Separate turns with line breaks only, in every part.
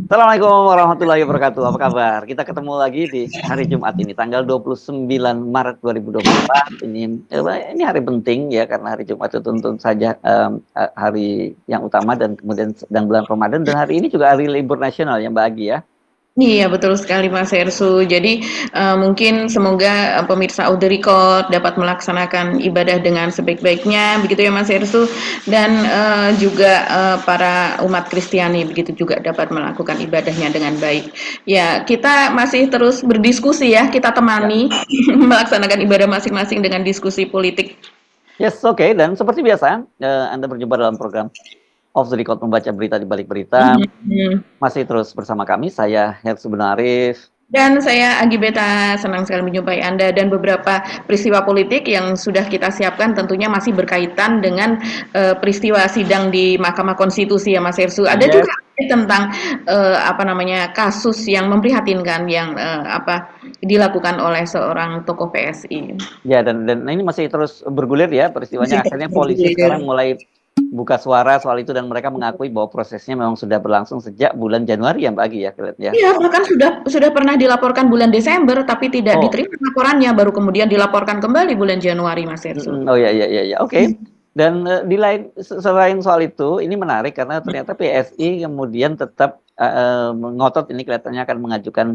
Assalamualaikum warahmatullahi wabarakatuh. Apa kabar? Kita ketemu lagi di hari Jumat ini, tanggal 29 Maret 2024. Ini hari penting ya, karena hari Jumat itu tentu saja hari yang utama dan kemudian sedang bulan Ramadan, dan hari ini juga hari libur nasional yang bahagia.
Iya, betul sekali Mas Ersu. Jadi, mungkin semoga, pemirsa Audio Record dapat melaksanakan ibadah dengan sebaik-baiknya, begitu ya Mas Ersu. Dan, juga, para umat Kristiani begitu juga dapat melakukan ibadahnya dengan baik. Ya, kita masih terus berdiskusi ya, kita
Ya.
temani melaksanakan ibadah masing-masing dengan diskusi politik.
Yes, oke. Dan seperti biasa, Anda berjumpa dalam program Off the Record, membaca berita di balik berita.
Mhm.
Masih terus bersama kami, saya Hersu Benarif.
Dan saya Agi Beta, senang sekali menjumpai Anda dan beberapa peristiwa politik yang sudah kita siapkan tentunya masih berkaitan dengan peristiwa sidang di Mahkamah Konstitusi ya Mas Ersu. Ada
Yes.
juga tentang apa namanya kasus yang memprihatinkan yang dilakukan oleh seorang tokoh PSI.
Ya, dan ini masih terus bergulir ya peristiwanya.
Masih
Akhirnya polisi
bergulir.
sekarang mulai buka suara soal itu, dan mereka mengakui bahwa prosesnya memang sudah berlangsung sejak bulan Januari ya, Mbak Agi ya, ya.
Iya, bahkan sudah pernah dilaporkan bulan Desember tapi tidak
Oh,
diterima laporannya, baru kemudian dilaporkan kembali bulan Januari Mas Ersu.
oh ya, ya, ya, ya, oke. Dan di lain selain soal itu, ini menarik karena ternyata PSI kemudian tetap ngotot, ini kelihatannya akan mengajukan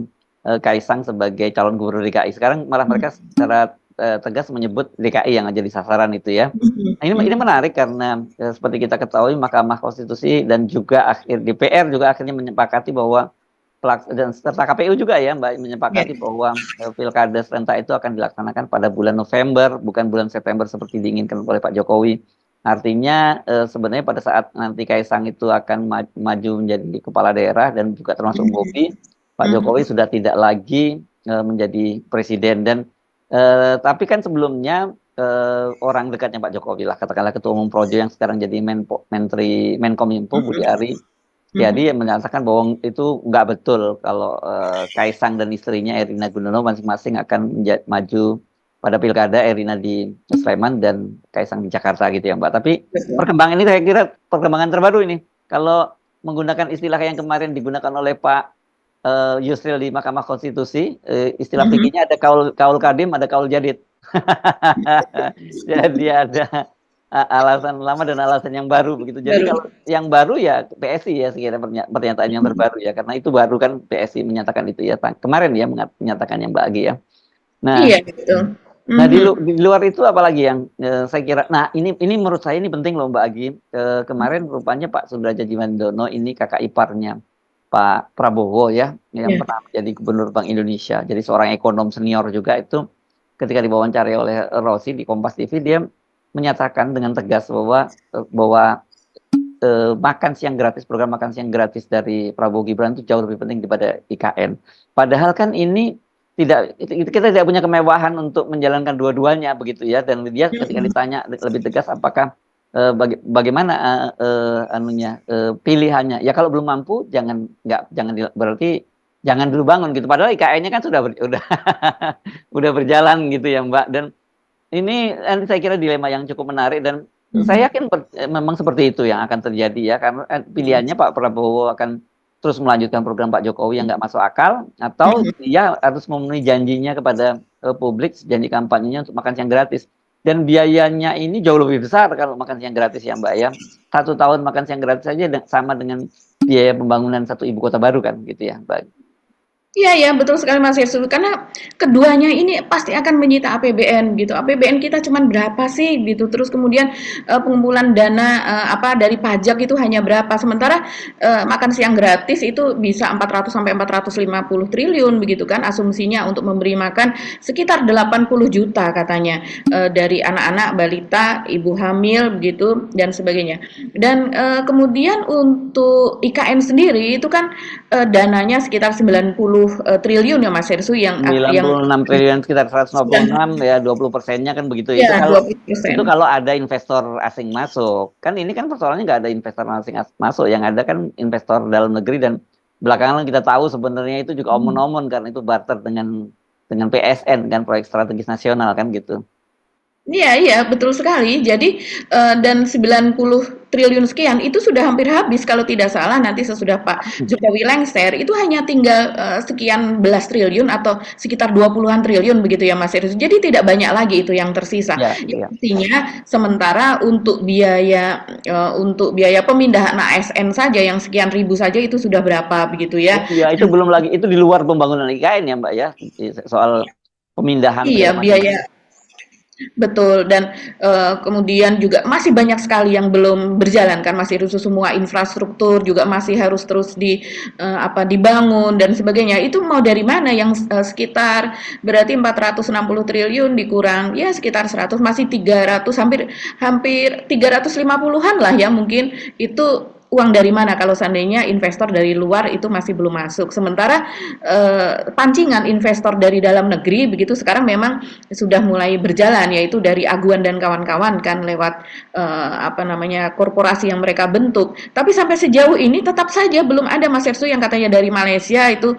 Kaisang sebagai calon gubernur DKI. Sekarang malah mereka secara tegas menyebut DKI yang jadi sasaran itu ya. Nah, ini menarik karena seperti kita ketahui Mahkamah Konstitusi dan juga DPR juga akhirnya menyepakati bahwa dan serta KPU juga ya Mbak,
Ya.
menyepakati bahwa pilkada serentak itu akan dilaksanakan pada bulan November, bukan bulan September seperti diinginkan oleh Pak Jokowi. Artinya sebenarnya pada saat nanti Kaisang itu akan maju menjadi kepala daerah dan juga termasuk Bobi, Pak Jokowi sudah tidak lagi menjadi presiden. Dan tapi kan sebelumnya orang dekatnya Pak Jokowi lah, katakanlah Ketua Umum Projo yang sekarang jadi Menkominfo, Budi Ari Setiadi, yang menyatakan bahwa itu nggak betul kalau Kaisang dan istrinya Erina Gununo masing-masing akan maju pada pilkada, Erina di Sleman dan Kaisang di Jakarta gitu ya Mbak. Tapi perkembangan ini saya kira perkembangan terbaru ini. Kalau menggunakan istilah yang kemarin digunakan oleh Pak Yusril di Mahkamah Konstitusi, istilah fikihnya ada kaul kadim, ada kaul jadid. Jadi ada alasan lama dan alasan yang baru begitu. Jadi
Baru.
kalau yang baru ya PSI ya, sekira pernyataan yang terbaru ya, karena itu baru kan PSI menyatakan itu ya kemarin ya, menyatakannya Mbak Agi ya. Nah,
Iya, betul.
nah
Mhm.
di luar itu apalagi yang saya kira, nah ini menurut saya ini penting loh Mbak Agi. Kemarin rupanya Pak Sudrajat Djiwandono ini kakak iparnya Pak Prabowo ya, yang
Iya.
pernah jadi gubernur Bank Indonesia. Jadi seorang ekonom senior juga itu, ketika diwawancari oleh Rossi di Kompas TV, dia menyatakan dengan tegas bahwa makan siang gratis, program makan siang gratis dari Prabowo Gibran itu jauh lebih penting daripada IKN. Padahal kan ini kita tidak punya kemewahan untuk menjalankan dua-duanya begitu ya. Dan dia ketika ditanya lebih tegas apakah bagaimana pilihannya, ya kalau belum mampu jangan berarti jangan dulu bangun gitu. Padahal IKN-nya kan udah berjalan gitu ya Mbak. Dan ini saya kira dilema yang cukup menarik, dan
Mhm.
saya yakin memang seperti itu yang akan terjadi ya, karena pilihannya Pak Prabowo akan terus melanjutkan program Pak Jokowi yang nggak masuk akal, atau
Mhm.
dia harus memenuhi janjinya kepada publik, janji kampanyenya untuk makan siang gratis. Dan biayanya ini jauh lebih besar kalau makan siang gratis ya Mbak ya. 1 tahun makan siang gratis saja sama dengan biaya pembangunan satu ibu kota baru kan gitu ya Mbak.
Iya ya, betul sekali Mas Yesus. Karena keduanya ini pasti akan menyita APBN gitu. APBN kita cuman berapa sih gitu. Terus kemudian pengumpulan dana dari pajak itu hanya berapa. Sementara makan siang gratis itu bisa 400 sampai 450 triliun begitu kan asumsinya untuk memberi makan sekitar 80 juta katanya dari anak-anak, balita, ibu hamil begitu dan sebagainya. Dan kemudian untuk IKN sendiri itu kan dananya sekitar 90 triliun ya Mas Hersu
sembilan
yang
puluh enam triliun, sekitar 156
9,
ya, 20%-nya kan begitu.
ya 20%.
Itu kalau ada investor asing masuk. Kan ini kan persoalannya nggak ada investor asing masuk, yang ada kan investor dalam negeri. Dan belakangan kita tahu sebenarnya itu juga omon-omon, karena itu barter dengan PSN kan, proyek strategis nasional kan gitu.
Iya iya, betul sekali. Jadi, dan 90 triliun sekian itu sudah hampir habis kalau tidak salah nanti sesudah Pak Jokowi lengser, itu hanya tinggal, sekian belas triliun atau sekitar 20-an triliun begitu ya, Mas Heru. Jadi tidak banyak lagi itu yang tersisa.
Ya,
Yang
ya.
artinya sementara untuk biaya pemindahan ASN saja yang sekian ribu saja itu sudah berapa begitu
Oh
ya.
iya, itu belum lagi, itu di luar pembangunan IKN ya Mbak ya, soal pemindahan
Iya,
segala macam.
biaya. Betul dan, kemudian juga masih banyak sekali yang belum berjalan kan, masih rusuh semua infrastruktur juga masih harus terus dibangun dan sebagainya. Itu mau dari mana yang, sekitar berarti 460 triliun dikurang ya sekitar 100 masih 300 hampir hampir 350-an lah ya mungkin itu uang dari mana kalau seandainya investor dari luar itu masih belum masuk. Sementara pancingan investor dari dalam negeri begitu sekarang memang sudah mulai berjalan yaitu dari Aguan dan kawan-kawan kan lewat apa namanya korporasi yang mereka bentuk. Tapi sampai sejauh ini tetap saja belum ada Mas Ersu yang katanya dari Malaysia itu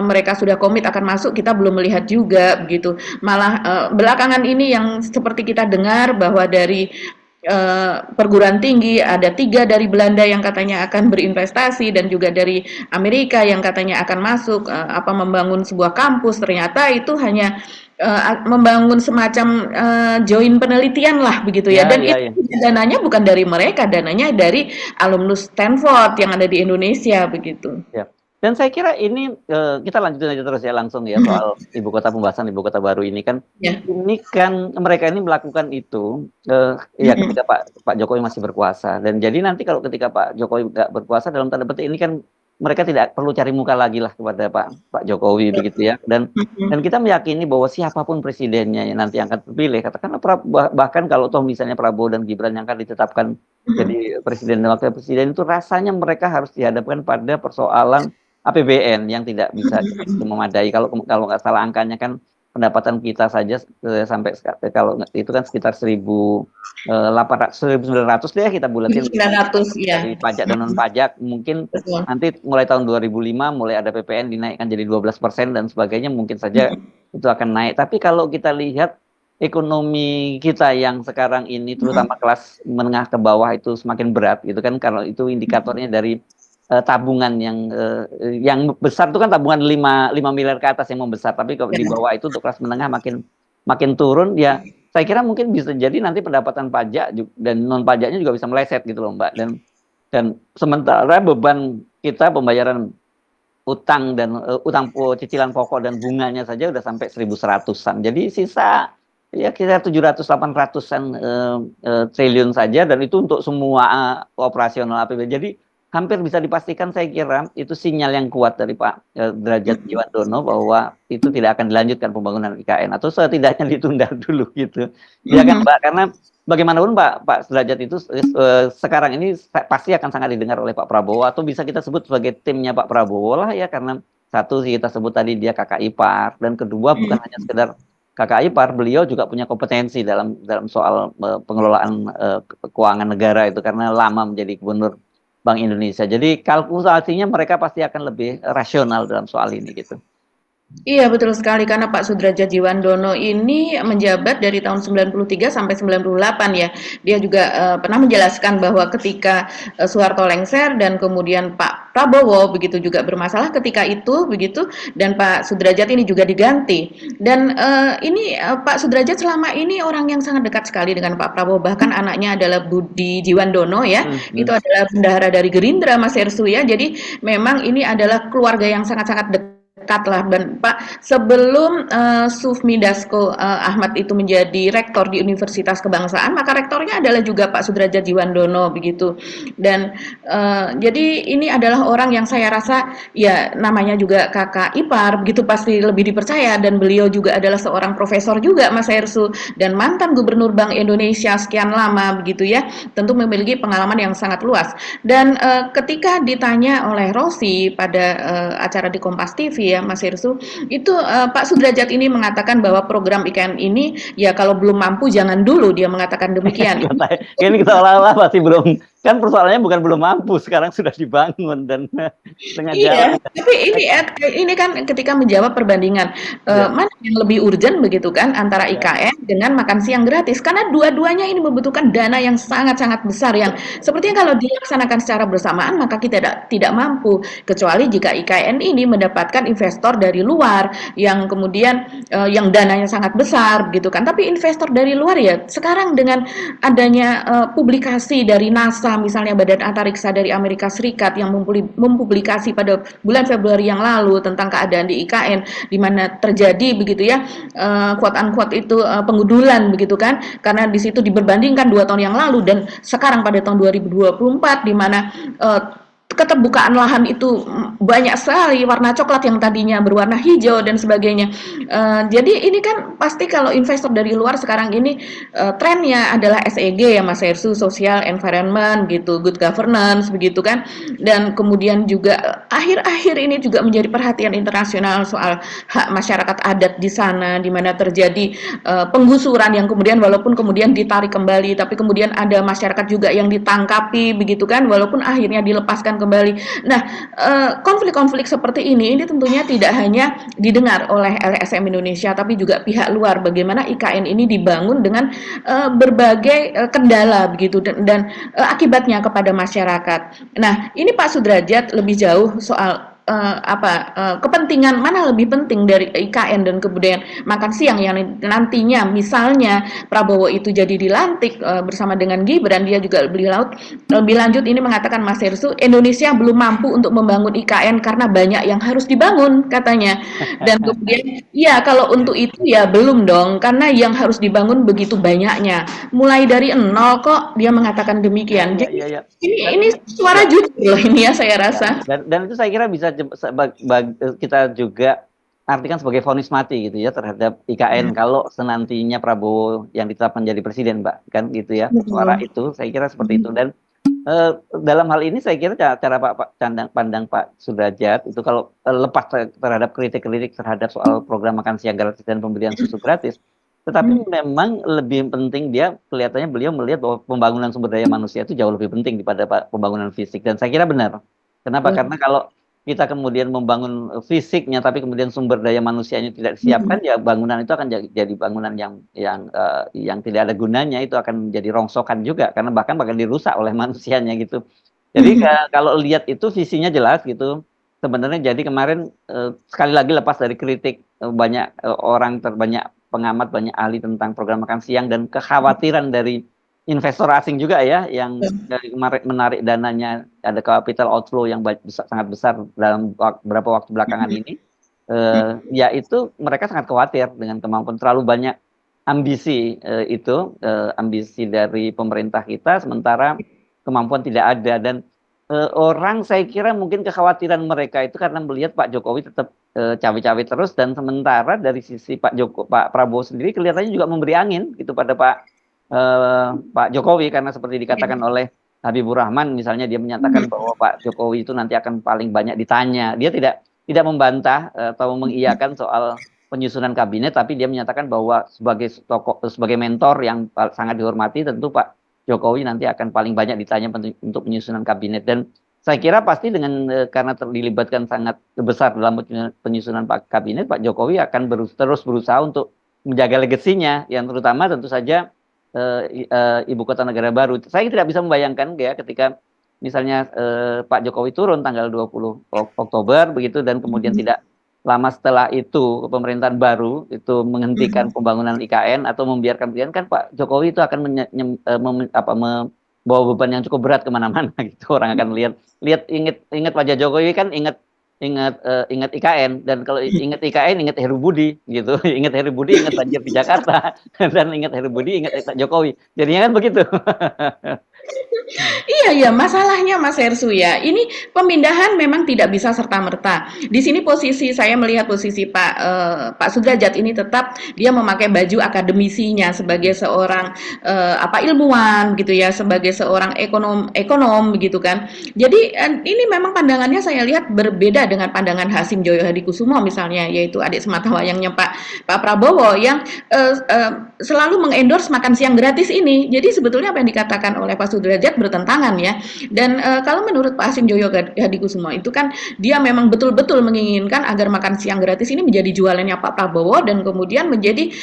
mereka sudah komit akan masuk kita belum melihat juga begitu. Malah belakangan ini yang seperti kita dengar bahwa dari perguruan tinggi ada 3 dari Belanda yang katanya akan berinvestasi dan juga dari Amerika yang katanya akan masuk apa membangun sebuah kampus ternyata itu hanya membangun semacam join penelitian lah begitu ya
Ya,
dan
ya,
itu
ya.
dananya bukan dari mereka dananya dari alumnus Stanford yang ada di Indonesia begitu.
Ya. Dan saya kira ini kita lanjutin aja terus ya langsung ya
Mhm.
soal ibu kota pembahasan ibu kota baru
Ya.
ini kan mereka ini melakukan itu ya
Mhm.
ketika Pak Jokowi masih berkuasa dan jadi nanti kalau ketika Pak Jokowi nggak berkuasa dalam tanda petik ini kan mereka tidak perlu cari muka lagi lah kepada Pak Jokowi begitu ya dan
Mhm.
kita meyakini bahwa siapapun presidennya yang nanti akan terpilih katakanlah bahkan kalau toh misalnya Prabowo dan Gibran yang akan ditetapkan
Mhm.
jadi presiden dan wakil presiden itu rasanya mereka harus dihadapkan pada persoalan APBN yang tidak bisa
Mhm.
memadai. Kalau kalau nggak salah angkanya kan pendapatan kita saja sampai kalau itu kan sekitar 1.800 1.900 deh kita bulatin
900 ya.
dari pajak dan non pajak. Mungkin
Betul.
nanti mulai tahun 2005 mulai ada PPN dinaikkan jadi 12% dan sebagainya mungkin saja itu akan naik. Tapi kalau kita lihat ekonomi kita yang sekarang ini terutama kelas menengah ke bawah itu semakin berat gitu kan kalau itu indikatornya dari tabungan yang besar itu kan tabungan 5 miliar ke atas yang membesar tapi kalau di bawah itu untuk kelas menengah makin makin turun ya saya kira mungkin bisa jadi nanti pendapatan pajak dan non pajaknya juga bisa meleset gitu loh Mbak dan sementara beban kita pembayaran utang dan cicilan pokok dan bunganya saja udah sampai 1.100-an jadi sisa ya kira 700-800-an triliun saja dan itu untuk semua operasional APBN jadi hampir bisa dipastikan saya kira itu sinyal yang kuat dari Pak Derajat Jiwandono bahwa itu tidak akan dilanjutkan pembangunan IKN atau setidaknya ditunda dulu gitu. Ya kan Mbak karena bagaimanapun Pak Derajat itu sekarang ini pasti akan sangat didengar oleh Pak Prabowo atau bisa kita sebut sebagai timnya Pak Prabowo lah ya karena satu kita sebut tadi dia kakak ipar dan kedua bukan hanya sekedar kakak ipar beliau juga punya kompetensi dalam soal pengelolaan keuangan negara itu karena lama menjadi gubernur Bank Indonesia. Jadi kalkulasinya mereka pasti akan lebih rasional dalam soal ini gitu.
Iya betul sekali karena Pak Sudrajat Jiwandono ini menjabat dari tahun 93 sampai 98 ya. Dia juga pernah menjelaskan bahwa ketika Soeharto lengser dan kemudian Pak Prabowo begitu juga bermasalah ketika itu begitu dan Pak Sudrajat ini juga diganti. Dan ini Pak Sudrajat selama ini orang yang sangat dekat sekali dengan Pak Prabowo bahkan anaknya adalah Budi Jiwandono ya. Itu adalah bendahara dari Gerindra Mas Hersu ya. Jadi memang ini adalah keluarga yang sangat-sangat dekat lah dan Pak sebelum Sufmi Dasko Ahmad itu menjadi rektor di Universitas Kebangsaan maka rektornya adalah juga Pak Sudrajat Jiwandono begitu dan jadi ini adalah orang yang saya rasa ya namanya juga kakak ipar begitu pasti lebih dipercaya dan beliau juga adalah seorang profesor juga Mas Hersu dan mantan gubernur Bank Indonesia sekian lama begitu ya tentu memiliki pengalaman yang sangat luas dan ketika ditanya oleh Rosi pada acara di Kompas TV ya Mas Hirsu itu Pak Sudrajat ini mengatakan bahwa program IKN ini ya kalau belum mampu jangan dulu dia mengatakan demikian.
Ini seolah-olah masih belum Kan persoalannya bukan belum mampu, sekarang sudah dibangun dan tengah jalan.
Iya, tapi ini kan ketika menjawab perbandingan,
Ya,
mana yang lebih urgent begitu kan antara
ya,
IKN dengan makan siang gratis, karena dua-duanya ini membutuhkan dana yang sangat-sangat besar yang sepertinya kalau dilaksanakan secara bersamaan maka kita tidak mampu, kecuali jika IKN ini mendapatkan investor dari luar yang kemudian, yang dananya sangat besar gitu kan. Tapi investor dari luar ya sekarang dengan adanya, publikasi dari NASA misalnya Badan Antariksa dari Amerika Serikat yang mempublikasi pada bulan Februari yang lalu tentang keadaan di IKN di mana terjadi begitu ya quote unquote itu pengundulan begitu kan karena di situ diperbandingkan 2 tahun yang lalu dan sekarang pada tahun 2024 di mana keterbukaan lahan itu banyak sekali warna coklat yang tadinya berwarna hijau dan sebagainya. Jadi ini kan pasti kalau investor dari luar sekarang ini trennya adalah SEG ya Mas Hersu, social environment gitu, good governance begitu kan. Dan kemudian juga akhir-akhir ini juga menjadi perhatian internasional soal hak masyarakat adat di sana di mana terjadi penggusuran yang kemudian walaupun kemudian ditarik kembali tapi kemudian ada masyarakat juga yang ditangkapi begitu kan walaupun akhirnya dilepaskan kembali. Nah, konflik-konflik seperti ini tentunya tidak hanya didengar oleh LSM Indonesia, tapi juga pihak luar. Bagaimana IKN ini dibangun dengan berbagai kendala begitu dan akibatnya kepada masyarakat. Nah, ini Pak Sudrajat lebih jauh soal kepentingan mana lebih penting dari IKN dan kebudayaan makan siang yang nantinya misalnya Prabowo itu jadi dilantik bersama dengan Gibran dia juga lebih lanjut ini mengatakan Mas Hersu Indonesia belum mampu untuk membangun IKN karena banyak yang harus dibangun katanya dan kemudian ya kalau untuk itu ya belum dong karena yang harus dibangun begitu banyaknya mulai dari nol kok dia mengatakan
ya,
demikian
ya,
jadi
ya, ya. Dan
ini
ini,
suara
ya,
jujur loh ini ya saya
ya.
rasa.
Dan itu saya kira bisa kita juga artikan sebagai vonis mati gitu ya terhadap IKN kalau senantinya Prabowo yang ditetapkan menjadi presiden, Mbak, kan gitu ya. Suara
Betul.
itu saya kira seperti itu dan dalam hal ini saya kira cara pandang Pak Sudrajat itu kalau lepas terhadap kritik-kritik terhadap soal program makan siang gratis dan pemberian susu gratis, tetapi memang lebih penting dia kelihatannya beliau melihat bahwa pembangunan sumber daya manusia itu jauh lebih penting daripada pembangunan fisik dan saya kira benar. Kenapa? Karena kalau kita kemudian membangun fisiknya tapi kemudian sumber daya manusianya tidak disiapkan ya bangunan itu akan jadi bangunan yang tidak ada gunanya itu akan menjadi rongsokan juga karena bahkan dirusak oleh manusianya gitu. Jadi kalau lihat itu visinya jelas gitu. Sebenarnya jadi kemarin sekali lagi lepas dari kritik banyak banyak pengamat banyak ahli tentang program makan siang dan kekhawatiran dari investor asing juga ya yang menarik dananya ada capital outflow yang sangat besar dalam beberapa waktu belakangan ini ya itu mereka sangat khawatir dengan kemampuan terlalu banyak ambisi ambisi dari pemerintah kita sementara kemampuan tidak ada dan orang saya kira mungkin kekhawatiran mereka itu karena melihat Pak Jokowi tetap cawe-cawe terus dan sementara dari sisi Pak Prabowo sendiri kelihatannya juga memberi angin gitu pada Pak Jokowi karena seperti dikatakan oleh Habibur Rahman misalnya dia menyatakan bahwa Pak Jokowi itu nanti akan paling banyak ditanya. Dia tidak membantah atau mengiyakan soal penyusunan kabinet tapi dia menyatakan bahwa sebagai mentor yang sangat dihormati tentu Pak Jokowi nanti akan paling banyak ditanya untuk penyusunan kabinet dan saya kira pasti dengan karena dilibatkan sangat besar dalam penyusunan kabinet Pak Jokowi akan terus berusaha untuk menjaga legasinya yang terutama tentu saja ibu kota negara baru. Saya tidak bisa membayangkan ya ketika misalnya Pak Jokowi turun tanggal 20 Oktober begitu dan kemudian tidak lama setelah itu pemerintahan baru itu menghentikan pembangunan IKN atau membiarkan kan Pak Jokowi itu akan membawa beban yang cukup berat kemana-mana gitu orang akan ingat wajah Jokowi kan ingat IKN dan kalau ingat IKN ingat Heru Budi gitu ingat Heru Budi ingat banjir di Jakarta dan ingat Heru Budi ingat Jokowi jadinya kan begitu.
Iya, iya, masalahnya Mas Hersu ya, ini pemindahan memang tidak bisa serta-merta. Di sini posisi saya melihat posisi Pak Sudrajat ini tetap dia memakai baju akademisinya sebagai seorang ilmuwan gitu ya, sebagai seorang ekonom begitu kan. Jadi ini memang pandangannya saya lihat berbeda dengan pandangan Hasim Joyo Hadikusumo misalnya, yaitu adik sematawayangnya Pak Prabowo yang selalu mengendorse makan siang gratis ini. Jadi sebetulnya apa yang dikatakan oleh Pak Sudrajat bertentangan ya. Dan kalau menurut Pak Hasim Joyo Hadikusumo itu kan dia memang betul-betul menginginkan agar makan siang gratis ini menjadi jualannya Pak Prabowo dan kemudian menjadi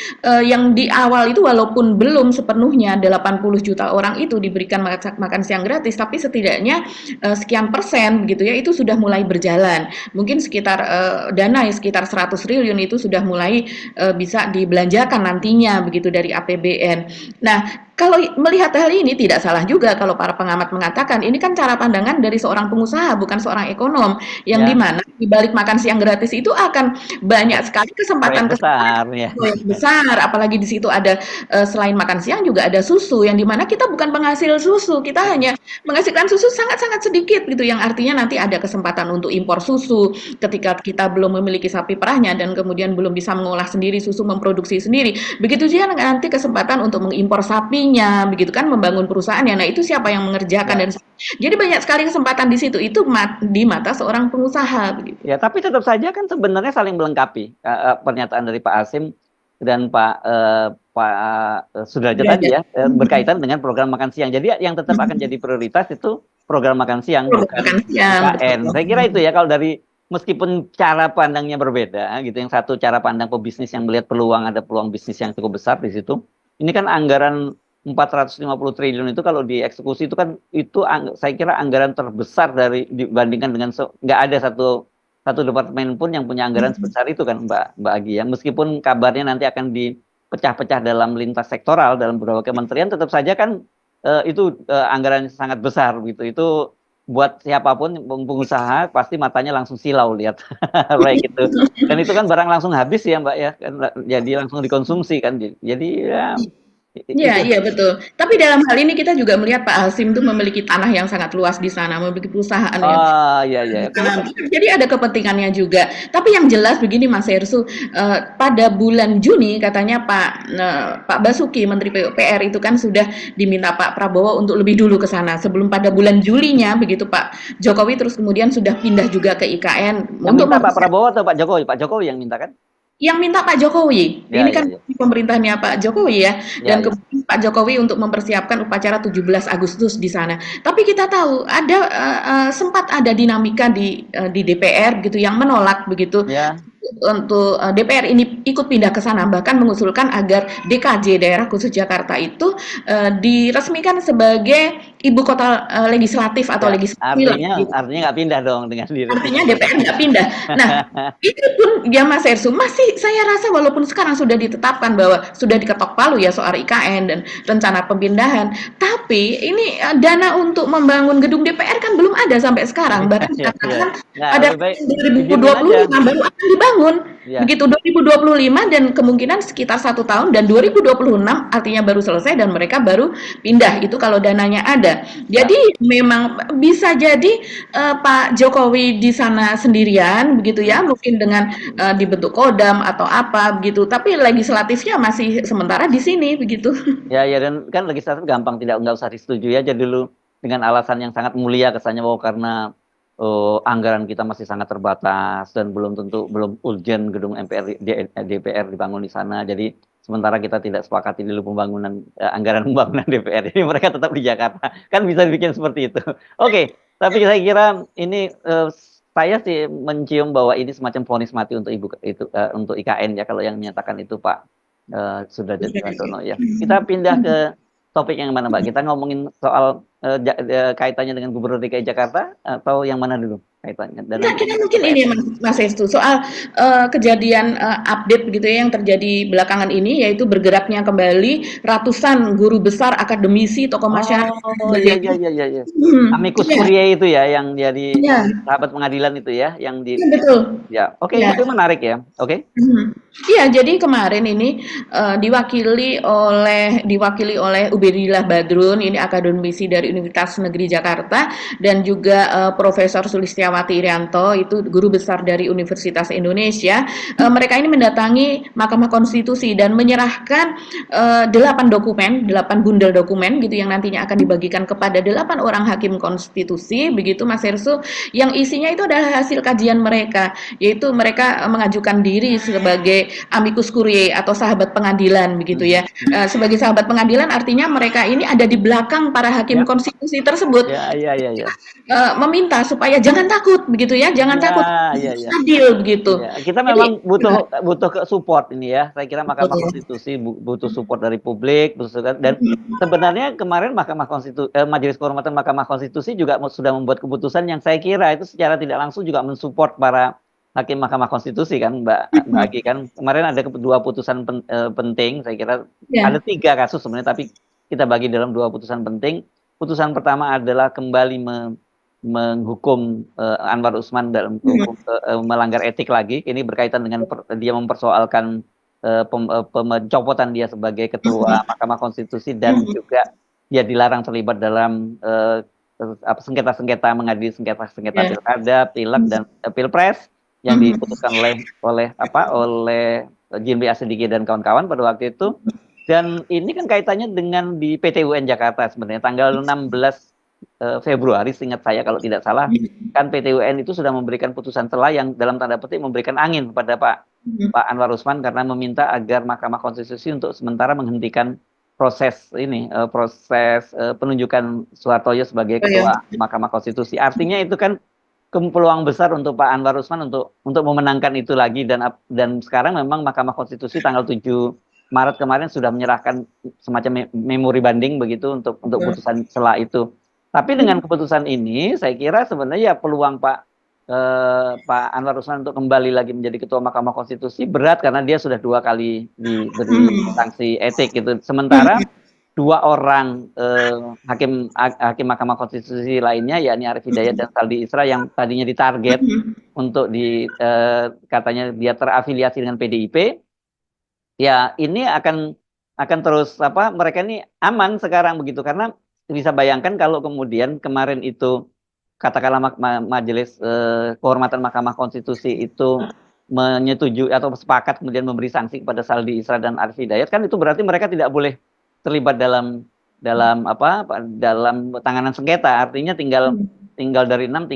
yang di awal itu walaupun belum sepenuhnya 80 juta orang itu diberikan makan siang gratis, tapi setidaknya sekian persen gitu ya itu sudah mulai berjalan. Mungkin sekitar dana sekitar 100 triliun itu sudah mulai bisa dibelanjakan nantinya begitu dari APBN. Nah, kalau melihat hal ini tidak salah juga kalau para pengamat mengatakan ini kan cara pandangan dari seorang pengusaha bukan seorang ekonom yang di
Ya,
mana di balik makan siang gratis itu akan banyak sekali
proyek
kesempatan-kesempatan
besar ya.
yang besar, apalagi di situ ada selain makan siang juga ada susu yang di mana kita bukan penghasil susu, kita hanya menghasilkan susu sangat-sangat sedikit gitu yang artinya nanti ada kesempatan untuk impor susu ketika kita belum memiliki sapi perahnya dan kemudian belum bisa mengolah sendiri susu, memproduksi sendiri. Begitu juga nanti kesempatan untuk mengimpor sapinya, begitu kan membangun perusahaannya. Nah, itu siapa yang mengerjakan
Ya.
dan jadi banyak sekali kesempatan di situ itu di mata seorang pengusaha begitu.
Ya, tapi tetap saja kan sebenarnya saling melengkapi pernyataan dari Pak Hasim dan Pak Sudrajat tadi
Derajat.
ya berkaitan dengan program makan siang. Jadi yang tetap akan jadi prioritas itu program makan siang bukan
Makan siang,
IKN.
betul.
Saya kira itu ya kalau dari meskipun cara pandangnya berbeda gitu. Yang satu cara pandang pebisnis yang melihat peluang ada peluang bisnis yang cukup besar di situ. Ini kan anggaran 450 triliun itu kalau dieksekusi itu kan saya kira anggaran terbesar dibandingkan dengan nggak ada satu departemen pun yang punya anggaran sebesar itu kan Mbak Agi ya. Meskipun kabarnya nanti akan dipecah-pecah dalam lintas sektoral dalam beberapa kementerian tetap saja kan itu anggaran sangat besar gitu. Itu buat siapapun pengusaha pasti matanya langsung silau lihat proyek itu. Dan itu kan barang langsung habis ya Mbak ya. Kan, jadi langsung dikonsumsi kan. Jadi ya
Iya,
itu.
iya betul. Tapi dalam hal ini kita juga melihat Pak Hasim itu memiliki tanah yang sangat luas di sana, memiliki perusahaan yang
Oh iya iya. Oke.
jadi ada kepentingannya juga. Tapi yang jelas begini Mas Hersu, pada bulan Juni katanya Pak Basuki Menteri PUPR itu kan sudah diminta Pak Prabowo untuk lebih dulu ke sana. Sebelum pada bulan Julinya begitu Pak Jokowi terus kemudian sudah pindah juga ke IKN
Yang
untuk
minta Pak Prabowo atau Pak Jokowi? Pak Jokowi yang minta kan?
yang minta Pak Jokowi.
Ya
Ini
ya
kan
ya.
pemerintahnya Pak Jokowi ya.
Ya
Dan
ya.
kemudian Pak Jokowi untuk mempersiapkan upacara 17 Agustus di sana. Tapi kita tahu ada sempat ada dinamika di DPR gitu yang menolak begitu
Ya.
untuk DPR ini ikut pindah ke sana bahkan mengusulkan agar DKJ daerah khusus Jakarta itu diresmikan sebagai ibu kota legislatif atau
Ya.
legislatif gitu.
Artinya nggak pindah dong dengan
Artinya
diresmikan
DPR
DPR.
nggak pindah. Nah, itu pun ya Mas Ersu masih saya rasa walaupun sekarang sudah ditetapkan bahwa sudah diketok palu ya soal IKN dan rencana pemindahan, tapi ini dana untuk membangun gedung DPR kan belum ada sampai sekarang. Bahkan
Ya ya.
dikatakan
Nah,
pada
lebih baik
tahun
didiemin aja.
2025 baru akan dibangun.
Ya.
Begitu 2025 dan kemungkinan sekitar 1 tahun dan 2026 artinya baru selesai dan mereka baru pindah itu kalau dananya ada.
Ya.
Jadi memang bisa jadi Pak Jokowi di sana sendirian begitu ya, mungkin dengan dibentuk Kodam atau apa begitu. Tapi legislatifnya masih sementara di sini begitu.
Ya ya dan kan legislatif gampang nggak usah disetujui aja dulu dengan alasan yang sangat mulia kesannya bahwa karena anggaran kita masih sangat terbatas dan belum urgent gedung DPR dibangun di sana. Jadi sementara kita tidak sepakati dulu anggaran pembangunan DPR ini mereka tetap di Jakarta. Kan bisa dibikin seperti itu. Oke, tapi saya kira ini saya sih mencium bahwa ini semacam vonis mati untuk untuk IKN ya kalau yang menyatakan itu Pak Sudrajat Wirantono ya. Kita pindah ke topik yang mana Mbak? Kita ngomongin soal kaitannya dengan Gubernur DKI Jakarta atau yang mana dulu kaitannya?
Kita mungkin ini Mas Hestu soal kejadian update begitu ya yang terjadi belakangan ini yaitu bergeraknya kembali ratusan guru besar, akademisi, tokoh masyarakat.
Oh iya iya iya iya. Amicus Curiae itu ya yang jadi sahabat pengadilan itu ya yang di
betul.
Ya, oke itu menarik ya. Oke.
Iya, jadi kemarin ini diwakili oleh Ubedillah Badrun, ini akademisi dari Universitas Negeri Jakarta dan juga Profesor Sulistiawati Herawati Irianto, itu guru besar dari Universitas Indonesia. Mereka ini mendatangi Mahkamah Konstitusi dan menyerahkan 8 dokumen, 8 bundel dokumen gitu yang nantinya akan dibagikan kepada 8 orang hakim konstitusi, begitu Mas Hersu, yang isinya itu adalah hasil kajian mereka, yaitu mereka mengajukan diri sebagai amicus curiae atau sahabat pengadilan begitu ya. Sebagai sahabat pengadilan artinya mereka ini ada di belakang para hakim
Ya,
konstitusi tersebut,
ya, ya, ya, ya.
meminta supaya jangan takut begitu ya, jangan takut,
Ya, ya, ya.
adil begitu.
Ya, kita
Jadi
memang butuh ke support ini ya. Saya kira Mahkamah
betul.
Konstitusi butuh support dari publik, dan sebenarnya kemarin Majelis Kehormatan Mahkamah Konstitusi juga sudah membuat keputusan yang saya kira itu secara tidak langsung juga mensupport para hakim Mahkamah Konstitusi kan, Mbak Agi kan. Kemarin ada dua putusan penting, saya kira ada
Ya.
3 kasus sebenarnya, tapi kita bagi dalam 2 putusan penting. Putusan pertama adalah kembali menghukum Anwar Usman dalam melanggar etik lagi. Ini berkaitan dengan dia mempersoalkan pencopotan dia sebagai ketua Mahkamah Konstitusi, dan juga dia dilarang terlibat dalam sengketa-sengketa, mengadili sengketa-sengketa pilkada, pileg dan pilpres yang diputuskan oleh Jimli Asidiki dan kawan-kawan pada waktu itu. Dan ini kan kaitannya dengan di PT UN Jakarta sebenarnya tanggal 16 Februari, seingat saya kalau tidak salah, kan PT UN itu sudah memberikan putusan celah yang dalam tanda petik memberikan angin pada Pak Anwar Usman karena meminta agar Mahkamah Konstitusi untuk sementara menghentikan proses penunjukan Soehartoyo sebagai ketua Mahkamah Konstitusi. Artinya itu kan peluang besar untuk Pak Anwar Usman untuk memenangkan itu lagi, dan sekarang memang Mahkamah Konstitusi tanggal 7 Maret kemarin sudah menyerahkan semacam memori banding begitu untuk putusan celah itu. Tapi dengan keputusan ini, saya kira sebenarnya ya peluang Pak Anwar Usman untuk kembali lagi menjadi ketua Mahkamah Konstitusi berat karena dia sudah 2 kali diberi sanksi etik gitu. Sementara 2 orang hakim Mahkamah Konstitusi lainnya, yakni Arief Hidayat dan Saldi Isra, yang tadinya ditarget untuk katanya dia terafiliasi dengan PDIP. Ya, ini akan terus mereka ini aman sekarang begitu, karena bisa bayangkan kalau kemudian kemarin itu katakanlah Majelis Kehormatan Mahkamah Konstitusi itu menyetujui atau sepakat kemudian memberi sanksi kepada Saldi Isra dan Arief Hidayat, kan itu berarti mereka tidak boleh terlibat dalam penanganan sengketa. Artinya tinggal dari 6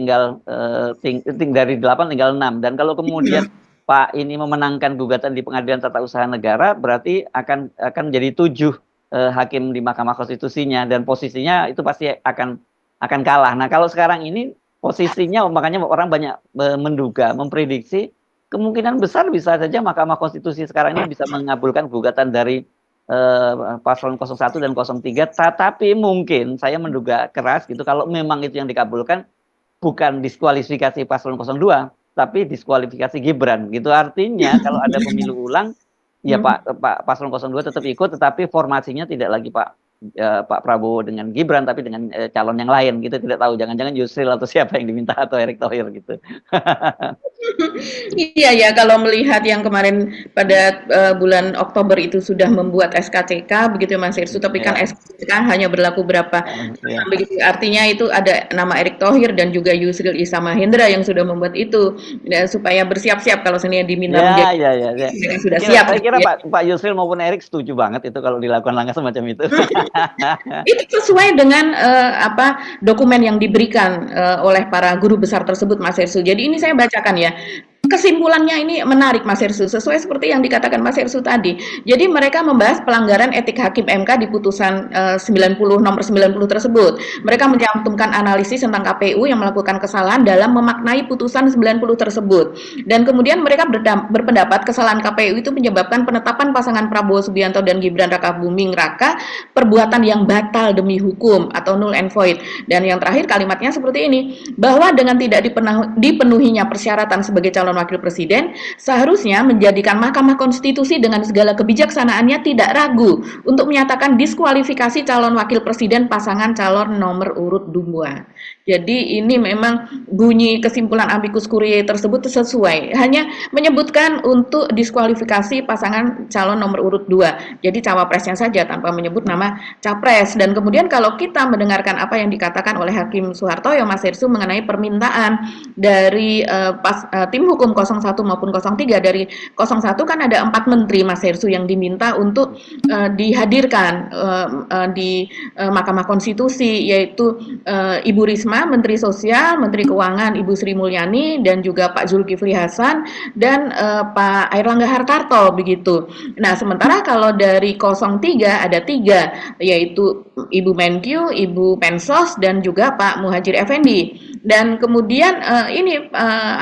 dari 8 tinggal 6. Dan kalau kemudian Pak ini memenangkan gugatan di Pengadilan Tata Usaha Negara, berarti akan menjadi 7 hakim di Mahkamah Konstitusinya, dan posisinya itu pasti akan kalah. Nah, kalau sekarang ini posisinya, makanya orang banyak menduga, memprediksi kemungkinan besar bisa saja Mahkamah Konstitusi sekarang ini bisa mengabulkan gugatan dari paslon 01 dan 03, tetapi mungkin saya menduga keras gitu kalau memang itu yang dikabulkan bukan diskualifikasi paslon 02, tapi diskualifikasi Gibran gitu. Artinya kalau ada pemilu ulang ya Pak paslon 02 tetap ikut, tetapi formasinya tidak lagi Pak Prabowo dengan Gibran, tapi dengan calon yang lain gitu. Tidak tahu, jangan-jangan Yusril atau siapa yang diminta, atau Erick Thohir gitu.
Iya ya, kalau melihat yang kemarin pada bulan Oktober itu sudah membuat SKCK begitu Mas Irsu, tapi kan SKCK hanya berlaku berapa begitu, artinya itu ada nama Erick Thohir dan juga Yusril Issa Mahendra yang sudah membuat itu supaya bersiap-siap kalau sebenarnya diminta menjadi sudah siap.
Saya kira Pak Yusril maupun Erick setuju banget itu kalau dilakukan langkah semacam itu.
Itu sesuai dengan dokumen yang diberikan oleh para guru besar tersebut Mas Irsu. Jadi ini saya bacakan ya. Kesimpulannya ini menarik Mas Hersu, sesuai seperti yang dikatakan Mas Hersu tadi. Jadi mereka membahas pelanggaran etik hakim MK di putusan 90 nomor 90 tersebut. Mereka mencantumkan analisis tentang KPU yang melakukan kesalahan dalam memaknai putusan 90 tersebut. Dan kemudian mereka berpendapat kesalahan KPU itu menyebabkan penetapan pasangan Prabowo Subianto dan Gibran Rakabuming Raka perbuatan yang batal demi hukum atau null and void. Dan yang terakhir kalimatnya seperti ini, bahwa dengan tidak dipenuhinya persyaratan sebagai calon calon wakil presiden seharusnya menjadikan Mahkamah Konstitusi dengan segala kebijaksanaannya tidak ragu untuk menyatakan diskualifikasi calon wakil presiden pasangan calon nomor urut 2. Jadi ini memang bunyi kesimpulan amicus curiae tersebut sesuai, hanya menyebutkan untuk diskualifikasi pasangan calon nomor urut 2. Jadi cawapresnya saja tanpa menyebut nama capres. Dan kemudian kalau kita mendengarkan apa yang dikatakan oleh Hakim Soehartoyo, Mas Hersu, mengenai permintaan dari tim hukum 01 maupun 03, dari 01 kan ada 4 menteri, Mas Hersu, yang diminta untuk dihadirkan di Mahkamah Konstitusi, yaitu Ibu Risma, Menteri Sosial, Menteri Keuangan Ibu Sri Mulyani, dan juga Pak Zulkifli Hasan dan Pak Airlangga Hartarto begitu. Nah, sementara kalau dari 03 ada 3, yaitu Ibu Menkyu, Ibu Mensos, dan juga Pak Muhadjir Effendi. Dan kemudian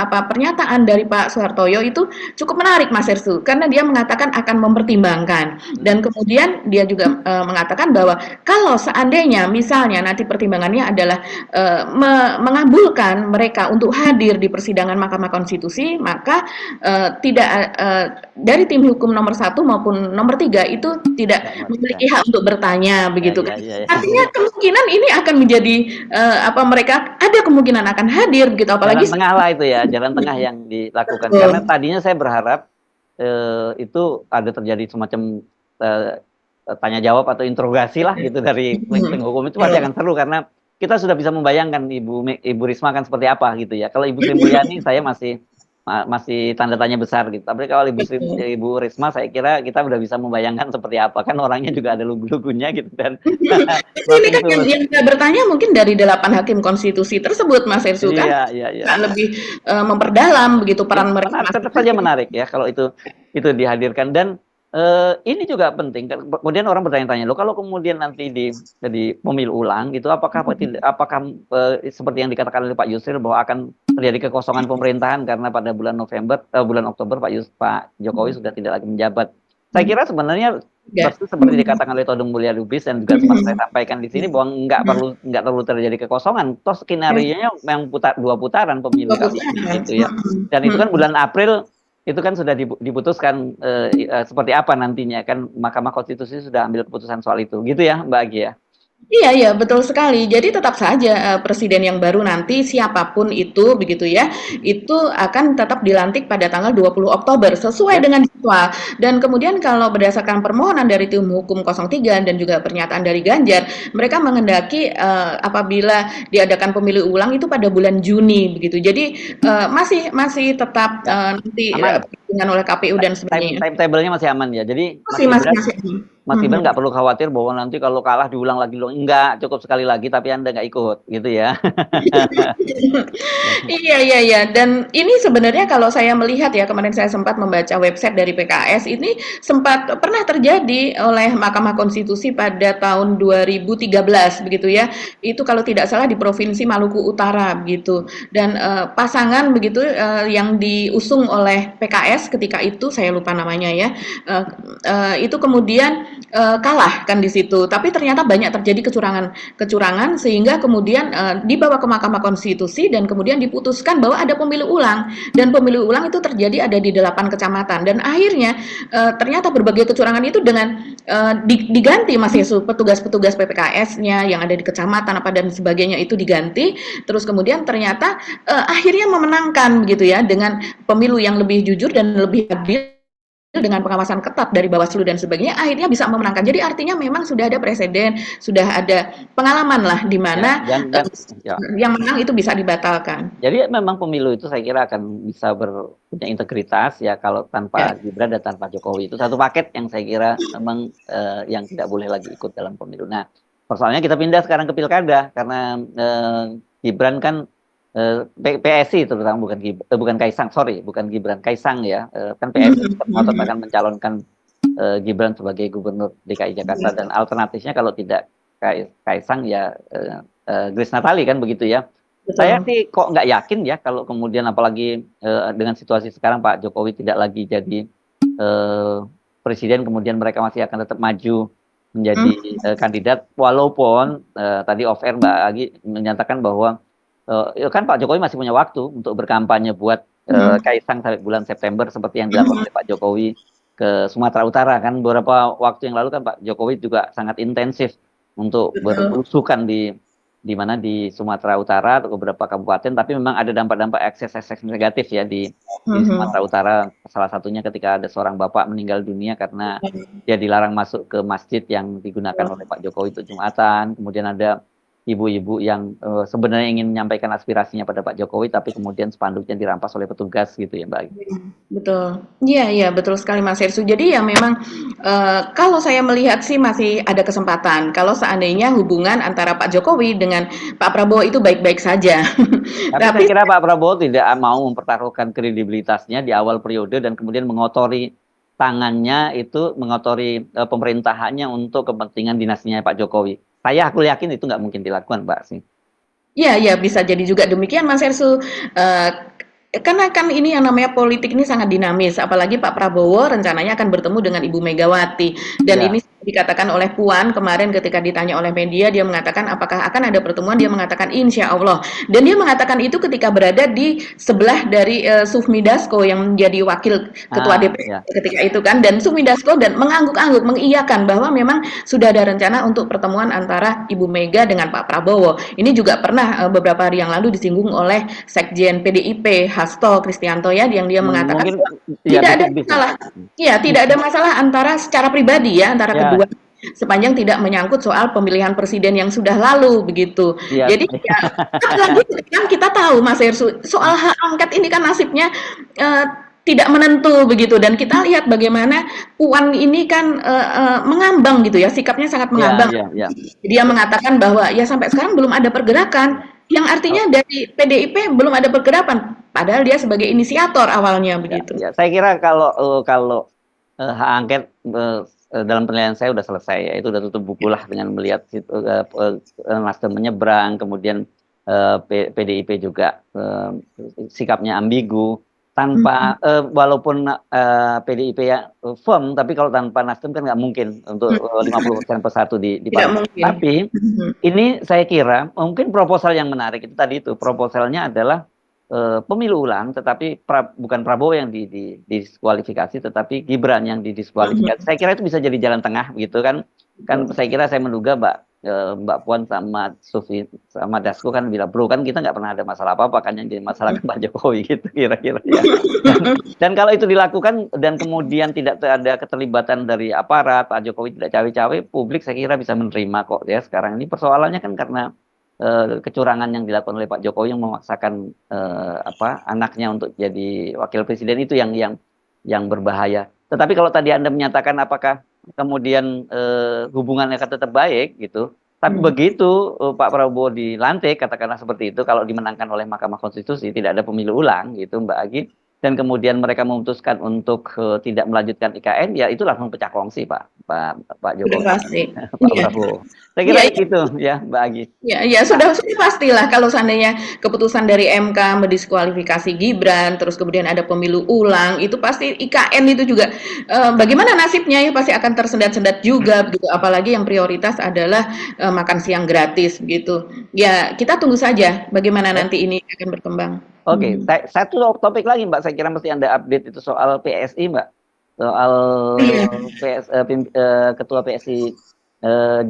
pernyataan dari Pak Soehartoyo itu cukup menarik, Mas Hersu, karena dia mengatakan akan mempertimbangkan. Dan kemudian dia juga mengatakan bahwa kalau seandainya misalnya nanti pertimbangannya adalah mengabulkan mereka untuk hadir di persidangan Mahkamah Konstitusi, maka dari tim hukum nomor 1 maupun nomor 3 itu tidak memiliki hak untuk bertanya begitu kan. Artinya kemungkinan ini akan menjadi mereka ada kemungkinan akan hadir gitu, apalagi
jalan tengah lah itu ya, jalan tengah yang dilakukan. Karena tadinya saya berharap itu ada terjadi semacam tanya jawab atau interogasi lah gitu dari penghukum, itu pasti akan seru karena kita sudah bisa membayangkan Ibu Risma akan seperti apa gitu ya. Kalau Ibu Sri Mulyani saya masih tanda tanya besar gitu. Tapi kalau Ibu Risma saya kira kita udah bisa membayangkan seperti apa, kan orangnya juga ada lugu-lugunya gitu kan.
Ini kan yang saya bertanya mungkin dari 8 hakim konstitusi tersebut, Mas Hersu, kan lebih memperdalam begitu peran mereka.
Tetap saja menarik ya kalau itu dihadirkan. Dan ini juga penting. Kemudian orang bertanya-tanya, loh kalau kemudian nanti di pemilu ulang gitu, apakah seperti yang dikatakan oleh Pak Yusril bahwa akan terjadi kekosongan pemerintahan karena pada bulan Oktober Pak Jokowi sudah tidak lagi menjabat. Saya kira sebenarnya seperti dikatakan oleh Todung Mulya Lubis dan juga sempat saya sampaikan di sini bahwa nggak perlu terjadi kekosongan. Toh skenario-nya yang 2 putaran pemilu gitu ya. Dan itu kan bulan April itu kan sudah diputuskan seperti apa nantinya, kan Mahkamah Konstitusi sudah ambil keputusan soal itu gitu ya Mbak Agi ya.
Iya, betul sekali. Jadi tetap saja presiden yang baru nanti siapapun itu begitu ya, itu akan tetap dilantik pada tanggal 20 Oktober sesuai dengan jadwal. Dan kemudian kalau berdasarkan permohonan dari tim hukum 03 dan juga pernyataan dari Ganjar, mereka menghendaki apabila diadakan pemilu ulang itu pada bulan Juni begitu. Jadi masih tetap nanti dengan oleh KPU dan sebagainya.
Timetable-nya masih aman ya. Jadi Mas Gibran nggak perlu khawatir bahwa nanti kalau kalah diulang lagi, enggak, cukup sekali lagi tapi Anda nggak ikut gitu ya.
Iya. Dan ini sebenarnya kalau saya melihat ya, kemarin saya sempat membaca website dari PKS, ini sempat pernah terjadi oleh Mahkamah Konstitusi pada tahun 2013 begitu ya. Itu kalau tidak salah di Provinsi Maluku Utara begitu. Dan pasangan begitu yang diusung oleh PKS ketika itu, saya lupa namanya ya. Itu kemudian kalah kan di situ, tapi ternyata banyak terjadi kecurangan sehingga kemudian dibawa ke Mahkamah Konstitusi dan kemudian diputuskan bahwa ada pemilu ulang, dan pemilu ulang itu terjadi ada di 8 kecamatan, dan akhirnya ternyata berbagai kecurangan itu dengan diganti, Mas Yesus, petugas-petugas PPKS-nya yang ada di kecamatan dan sebagainya itu diganti, terus kemudian ternyata akhirnya memenangkan begitu ya, dengan pemilu yang lebih jujur dan lebih adil dengan pengawasan ketat dari Bawaslu dan sebagainya, akhirnya bisa memenangkan. Jadi artinya memang sudah ada presiden, sudah ada pengalaman lah di mana yang menang itu bisa dibatalkan.
Jadi memang pemilu itu saya kira akan bisa punya integritas ya kalau tanpa Gibran dan tanpa Jokowi. Itu satu paket yang saya kira memang yang tidak boleh lagi ikut dalam pemilu. Nah, persoalannya kita pindah sekarang ke pilkada karena Gibran kan PSI terutama, bukan Kaisang, bukan Gibran, Kaisang ya, kan PSI ngotot akan mencalonkan Gibran sebagai gubernur DKI Jakarta, dan alternatifnya kalau tidak Kaisang ya Grace Natali kan begitu ya. Betul. Saya sih kok nggak yakin ya kalau kemudian apalagi dengan situasi sekarang Pak Jokowi tidak lagi jadi presiden, kemudian mereka masih akan tetap maju menjadi kandidat, walaupun tadi off air Mbak Agi menyatakan bahwa kan Pak Jokowi masih punya waktu untuk berkampanye buat
Mhm.
Kaisang sampai bulan September seperti yang dilakukan
Mhm.
oleh Pak Jokowi ke Sumatera Utara kan beberapa waktu yang lalu kan Pak Jokowi juga sangat intensif untuk
Betul.
berusukan di mana di Sumatera Utara atau beberapa kabupaten tapi memang ada dampak-dampak ekses-ekses negatif ya di
Mhm.
Sumatera Utara salah satunya ketika ada seorang bapak meninggal dunia karena dia dilarang masuk ke masjid yang digunakan oleh Pak Jokowi untuk Jumatan kemudian ada ibu-ibu yang sebenarnya ingin menyampaikan aspirasinya pada Pak Jokowi tapi kemudian spanduknya dirampas oleh petugas gitu ya Mbak.
Betul. Iya iya, betul sekali Mas Hersu. Jadi ya memang, kalau saya melihat sih masih ada kesempatan, kalau seandainya hubungan antara Pak Jokowi dengan Pak Prabowo itu baik-baik saja.
Tapi saya
Tapi
kira Pak Prabowo tidak mau mempertaruhkan kredibilitasnya di awal periode dan kemudian mengotori tangannya itu mengotori pemerintahannya untuk kepentingan dinastinya Pak Jokowi. Aku yakin itu nggak mungkin dilakukan, Mbak sih.
iya iya, bisa jadi juga demikian Mas Hersu. Karena kan ini yang namanya politik ini sangat dinamis, apalagi Pak Prabowo rencananya akan bertemu dengan Ibu Megawati. Dan
Ya,
ini dikatakan oleh Puan kemarin ketika ditanya oleh media, dia mengatakan apakah akan ada pertemuan, dia mengatakan insya Allah. Dan dia mengatakan itu ketika berada di sebelah dari Sufmi Dasko yang menjadi wakil ketua DPR
ya,
ketika itu kan. Dan Sufmi Dasko dan mengangguk-angguk, mengiyakan bahwa memang sudah ada rencana untuk pertemuan antara Ibu Mega dengan Pak Prabowo. Ini juga pernah beberapa hari yang lalu disinggung oleh Sekjen PDIP Hasto Kristianto ya yang dia mengatakan
mungkin ya
tidak ada
bisa.
masalah. Ya, tidak ada masalah antara secara pribadi ya antara
Ya,
kedua sepanjang tidak menyangkut soal pemilihan presiden yang sudah lalu begitu.
ya,
Jadi ya apalagi kan kita tahu Mas Hersu soal hak angket ini kan nasibnya eh, tidak menentu begitu dan kita lihat bagaimana Puan ini kan mengambang gitu ya sikapnya sangat
ya,
mengambang.
ya.
Dia mengatakan bahwa ya sampai sekarang belum ada pergerakan yang artinya dari PDIP belum ada pergerakan padahal dia sebagai inisiator awalnya
Ya,
begitu.
ya. Saya kira kalau hak angket dalam penilaian saya sudah selesai ya. Itu sudah tutup buku lah dengan melihat Nasdem menyeberang, kemudian PDIP juga sikapnya ambigu.
Mhm.
Tanpa walaupun PDIP ya firm, tapi kalau tanpa Nasdem kan nggak mungkin untuk 50% persatu di
Tidak
parlemen.
mungkin.
Tapi
Mhm.
ini saya kira mungkin proposal yang menarik itu tadi itu proposalnya adalah pemilu ulang, tetapi bukan Prabowo yang didiskualifikasi, tetapi Gibran yang didiskualifikasi.
Mhm.
Saya kira itu bisa jadi jalan tengah, gitu kan? Kan saya kira saya menduga Mbak Puan sama Sufi sama Dasko kan bilang, bro kan kita nggak pernah ada masalah apa-apa kan yang dimasalahkan Pak Jokowi gitu kira-kira ya. Dan kalau itu dilakukan dan kemudian tidak ada keterlibatan dari aparat, Pak Jokowi tidak cawe-cawe, publik saya kira bisa menerima kok ya. Sekarang ini persoalannya kan karena kecurangan yang dilakukan oleh Pak Jokowi yang memaksakan anaknya untuk jadi wakil presiden itu yang berbahaya. Tetapi kalau tadi Anda menyatakan apakah kemudian hubungannya akan tetap baik gitu, tapi
Mhm.
begitu Pak Prabowo dilantik katakanlah seperti itu kalau dimenangkan oleh Mahkamah Konstitusi tidak ada pemilu ulang gitu Mbak Agi dan kemudian mereka memutuskan untuk tidak melanjutkan IKN ya itu langsung pecah kongsi Pak Pak Pak
Sudah
Jokowi
pasti.
Pak
Iya.
Prabowo. Saya kira
Iya,
itu ya Mbak Agi.
ya, ya sudah pastilah kalau seandainya keputusan dari MK mendiskualifikasi Gibran, terus kemudian ada pemilu ulang, itu pasti IKN itu juga bagaimana nasibnya ya pasti akan tersendat-sendat juga begitu. Apalagi yang prioritas adalah makan siang gratis begitu. Ya, kita tunggu saja bagaimana nanti ini akan berkembang.
Oke,
Mhm.
satu topik lagi Mbak, saya kira mesti Anda update itu soal PSI Mbak. Soal
Iya.
Ketua PSI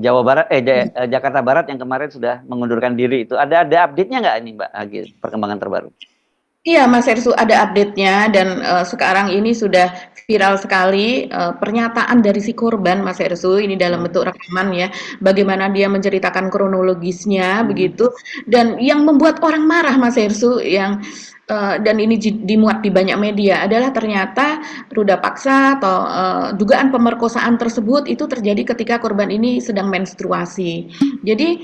Jawa Barat, Jakarta Barat yang kemarin sudah mengundurkan diri itu. Ada update-nya nggak ini Mbak Agi, perkembangan terbaru?
Iya, Mas Hersu, ada update-nya dan sekarang ini sudah viral sekali pernyataan dari si korban, Mas Hersu, ini dalam
Hmm.
bentuk rekaman ya, bagaimana dia menceritakan kronologisnya
Hmm.
begitu, dan yang membuat orang marah, Mas Hersu, yang dan ini dimuat di banyak media adalah ternyata ruda paksa atau dugaan pemerkosaan tersebut itu terjadi ketika korban ini sedang menstruasi. Jadi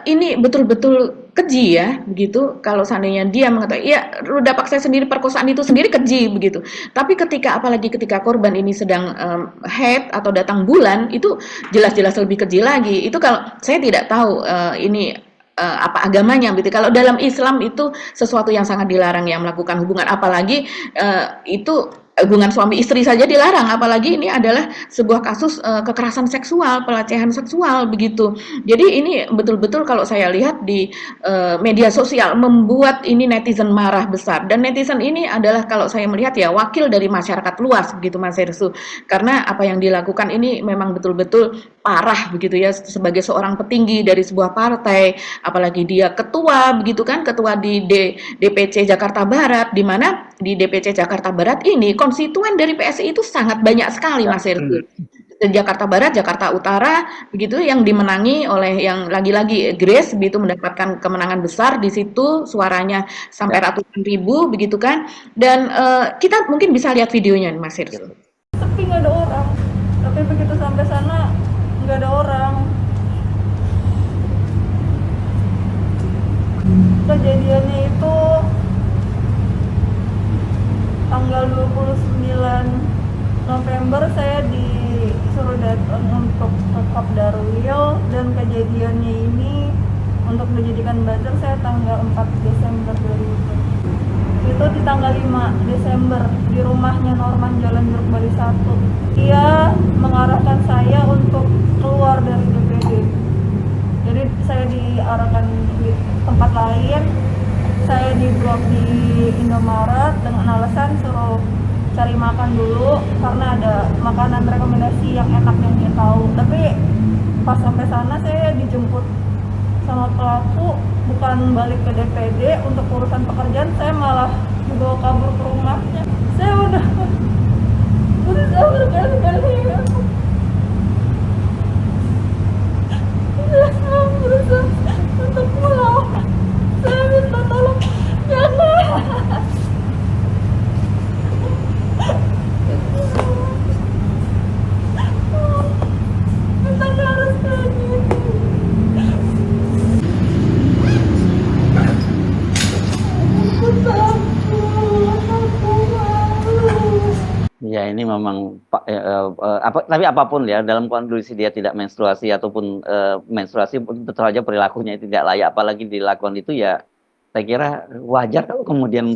ini betul-betul keji ya begitu kalau seandainya dia mengatakan ya ruda paksa sendiri perkosaan itu sendiri keji begitu tapi ketika apalagi ketika korban ini sedang head atau datang bulan itu jelas-jelas lebih keji lagi itu kalau saya tidak tahu ini apa agamanya gitu kalau dalam Islam itu sesuatu yang sangat dilarang yang melakukan hubungan apalagi itu hubungan suami istri saja dilarang, apalagi ini adalah sebuah kasus kekerasan seksual, pelecehan seksual begitu. Jadi ini betul-betul kalau saya lihat di media sosial membuat ini netizen marah besar, dan netizen ini adalah kalau saya melihat ya wakil dari masyarakat luas begitu Mas Hersu. Karena apa yang dilakukan ini memang betul-betul parah begitu ya, sebagai seorang petinggi dari sebuah partai, apalagi dia ketua begitu kan, ketua di DPC Jakarta Barat, di mana di DPC Jakarta Barat ini konstituen dari PSI itu sangat banyak sekali
Ya.
Mas Hersu. Jakarta Barat, Jakarta Utara, begitu yang dimenangi oleh yang lagi-lagi Grace begitu mendapatkan kemenangan besar di situ, suaranya sampai
Ya.
ratusan ribu begitu kan. Dan kita mungkin bisa lihat videonya nih Mas Hirsu.
Sepi nggak ada orang, tapi begitu sampai sana nggak ada orang. Kejadiannya itu tanggal 29 November saya disuruh datang untuk ke Kopdarwil, dan kejadiannya ini untuk dijadikan buzzer saya tanggal 4 Desember 2020. Itu di tanggal 5 Desember di rumahnya Norman Jalan Jeruk Bali 1. Dia mengarahkan saya untuk keluar dari DPD. Jadi saya diarahkan di tempat lain. Saya di blok di Indomaret dengan alasan suruh cari makan dulu karena ada makanan rekomendasi yang enak yang dia tahu. Tapi pas sampai sana saya dijemput sama pelaku, bukan balik ke DPD untuk urusan pekerjaan, saya malah dibawa kabur ke rumahnya. Saya udah berusaha berkali-kali, saya berusaha untuk pulang. Saya minta tolong, jangan. Minta harus kayak gini.
Ya ini memang tapi apapun ya dalam kondisi dia tidak menstruasi ataupun menstruasi tentu saja perilakunya tidak layak, apalagi dilakukan itu ya saya kira wajar kalau kemudian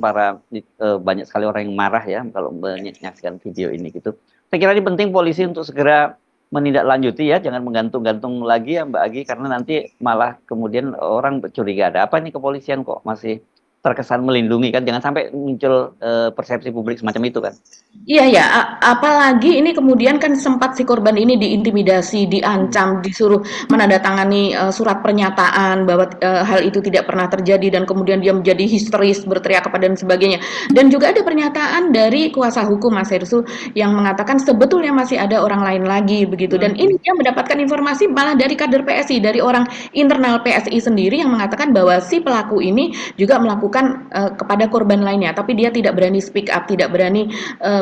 banyak sekali orang yang marah ya kalau menyaksikan video ini gitu. Saya kira ini penting polisi untuk segera menindaklanjuti ya, jangan menggantung-gantung lagi ya Mbak Agi, karena nanti malah kemudian orang curiga ada apa nih kepolisian kok masih terkesan melindungi kan, jangan sampai muncul persepsi publik semacam itu kan.
Iya ya, apalagi ini kemudian kan sempat si korban ini diintimidasi, diancam, disuruh menandatangani surat pernyataan bahwa hal itu tidak pernah terjadi, dan kemudian dia menjadi histeris, berteriak kepada dan sebagainya. Dan juga ada pernyataan dari kuasa hukum Mas Hersu yang mengatakan sebetulnya masih ada orang lain lagi begitu. Dan ini dia mendapatkan informasi malah dari kader PSI, dari orang internal PSI sendiri yang mengatakan bahwa si pelaku ini juga melakukan kepada korban lainnya, tapi dia tidak berani speak up, tidak berani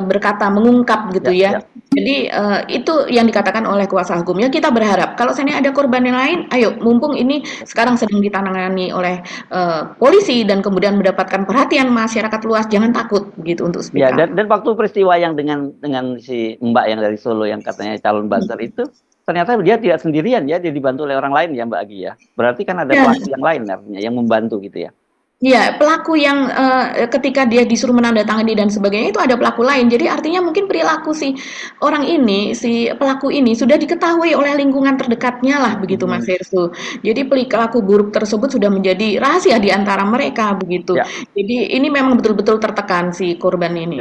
berkata, mengungkap gitu ya. Jadi itu yang dikatakan oleh kuasa hukumnya. Kita berharap kalau seandainya ada korban yang lain, ayo mumpung ini sekarang sedang ditangani oleh polisi dan kemudian mendapatkan perhatian masyarakat luas, jangan takut gitu untuk speak
Ya,
up.
dan waktu peristiwa yang dengan si Mbak yang dari Solo yang katanya calon buzzer itu, ternyata dia tidak sendirian ya, dia dibantu oleh orang lain ya Mbak Agi ya. Berarti kan ada pelaku yang lain artinya yang membantu gitu ya.
Iya, pelaku yang ketika dia disuruh menandatangani dan sebagainya itu ada pelaku lain. Jadi artinya mungkin perilaku si orang ini, si pelaku ini sudah diketahui oleh lingkungan terdekatnya lah begitu Mas Hersu. Jadi perilaku buruk tersebut sudah menjadi rahasia di antara mereka begitu.
Ya.
Jadi ini memang betul-betul tertekan si korban ini.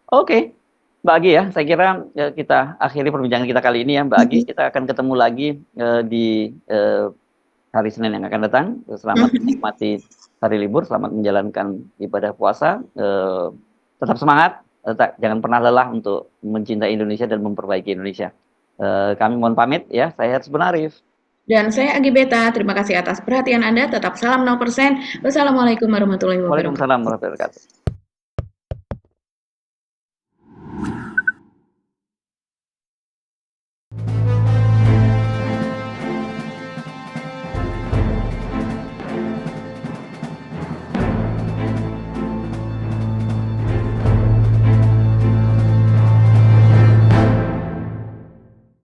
Oke. Mbak Agi ya, saya kira kita akhiri perbincangan kita kali ini ya Mbak Agi. Kita akan ketemu lagi di hari Senin yang akan datang. Selamat menikmati hari libur, selamat menjalankan ibadah puasa. Tetap semangat, jangan pernah lelah untuk mencintai Indonesia dan memperbaiki Indonesia. Kami mohon pamit ya, saya Hertz Benarif.
Dan saya Agi Beta, terima kasih atas perhatian Anda. Tetap salam 0%. Wassalamualaikum warahmatullahi wabarakatuh.
Waalaikumsalam warahmatullahi wabarakatuh.